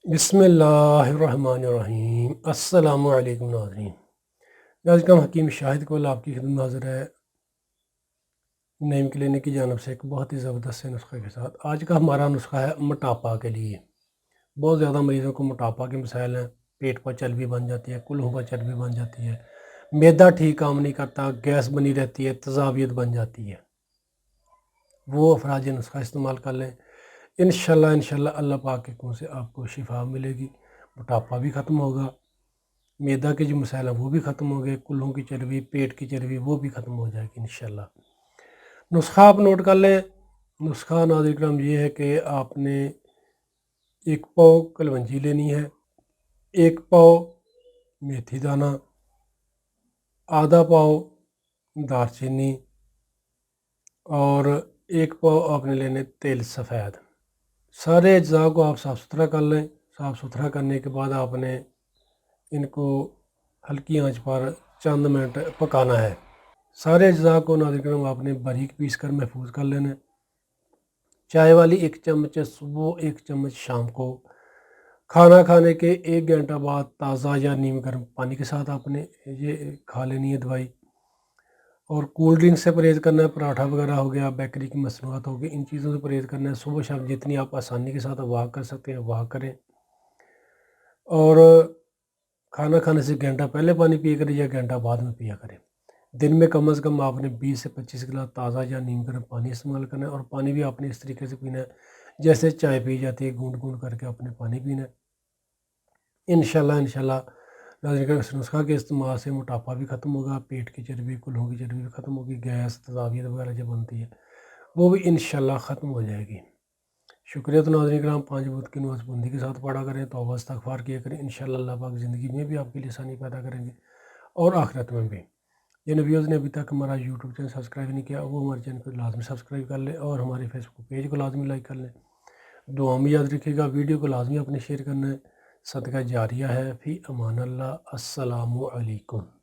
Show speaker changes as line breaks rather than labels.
بسم اللہ الرحمن الرحیم۔ السلام علیکم ناظرین، آج کا حکیم شاہد کو آپ کی خدمت حاضر ہے نعیم کلینک کی جانب سے ایک بہت ہی زبردست سے نسخے کے ساتھ۔ آج کا ہمارا نسخہ ہے موٹاپا کے لیے۔ بہت زیادہ مریضوں کو موٹاپا کے مسائل ہیں، پیٹ پر چربی بن جاتی ہے، کلہوں پر چربی بن جاتی ہے، معدہ ٹھیک کام نہیں کرتا، گیس بنی رہتی ہے، تذابیت بن جاتی ہے۔ وہ افراد یہ نسخہ استعمال کر لیں، انشاءاللہ اللہ پاک کے حکم سے آپ کو شفا ملے گی، موٹاپا بھی ختم ہوگا، معدہ کے جو مسائل ہیں وہ بھی ختم ہو گئے، کلہوں کی چربی، پیٹ کی چربی وہ بھی ختم ہو جائے گی انشاءاللہ۔ نسخہ آپ نوٹ کر لیں۔ نسخہ ناظرین کرام یہ ہے کہ آپ نے 1 پاؤ کلونجی لینی ہے، 1 پاؤ میتھی دانہ، آدھا پاؤ دار چینی اور 1 پاؤ آپ نے لینے تیل سفید۔ سارے اجزاء کو آپ صاف ستھرا کر لیں۔ صاف ستھرا کرنے کے بعد آپ نے ان کو ہلکی آنچ پر چند منٹ پکانا ہے۔ سارے اجزاء کو ناظرین کرام آپ نے باریک پیس کر محفوظ کر لینا ہے۔ چائے والی 1 چمچ صبح، 1 چمچ شام کو۔ کھانا کھانے کے 1 گھنٹہ بعد تازہ یا نیم گرم پانی کے ساتھ آپ نے یہ کھا لینی ہے دوائی۔ اور کول ڈرنک سے پرہیز کرنا ہے، پراٹھا وغیرہ ہو گیا، بیکری کی مصنوعات ہو گئی، ان چیزوں سے پرہیز کرنا ہے۔ صبح شام جتنی آپ آسانی کے ساتھ واک کر سکتے ہیں واک کریں، اور کھانا کھانے سے گھنٹہ پہلے پانی پیا کریں یا گھنٹہ بعد میں پیا کریں۔ دن میں کم از کم آپ نے 20 سے 25 گلاس تازہ یا نیم گرم پانی استعمال کرنا ہے، اور پانی بھی آپ نے اس طریقے سے پینا ہے جیسے چائے پی جاتی ہے، گونڈ گونڈ کر کے اپنے پانی پینا ہے۔ انشاءاللہ ناظرین اس نسخہ کے استعمال سے موٹاپا بھی ختم ہوگا، پیٹ کی چربی، کلہوں کی چربی بھی ختم ہوگی، گیس، تذابیت وغیرہ جو بنتی ہے وہ بھی انشاءاللہ ختم ہو جائے گی۔ شکریہ۔ تو ناظرین کرام 5 وقت کی نماز پابندی کے ساتھ پڑھا کریں، توبہ استغفار کیا کریں، انشاءاللہ اللہ پاک زندگی میں بھی آپ کے لیے آسانی پیدا کریں گے اور آخرت میں بھی۔ جن ویوز نے ابھی تک ہمارا یوٹیوب چینل سبسکرائب نہیں کیا وہ ہمارے چینل کو لازمی سبسکرائب کر لیں، اور ہمارے فیس بک پیج کو لازمی لائک کر لیں۔ دعا میں یاد رکھیے گا، ویڈیو کو لازمی اپنے شیئر کرنا ہے۔ صدقہ جاریہ ہے۔ فی امان اللہ۔ السلام علیکم۔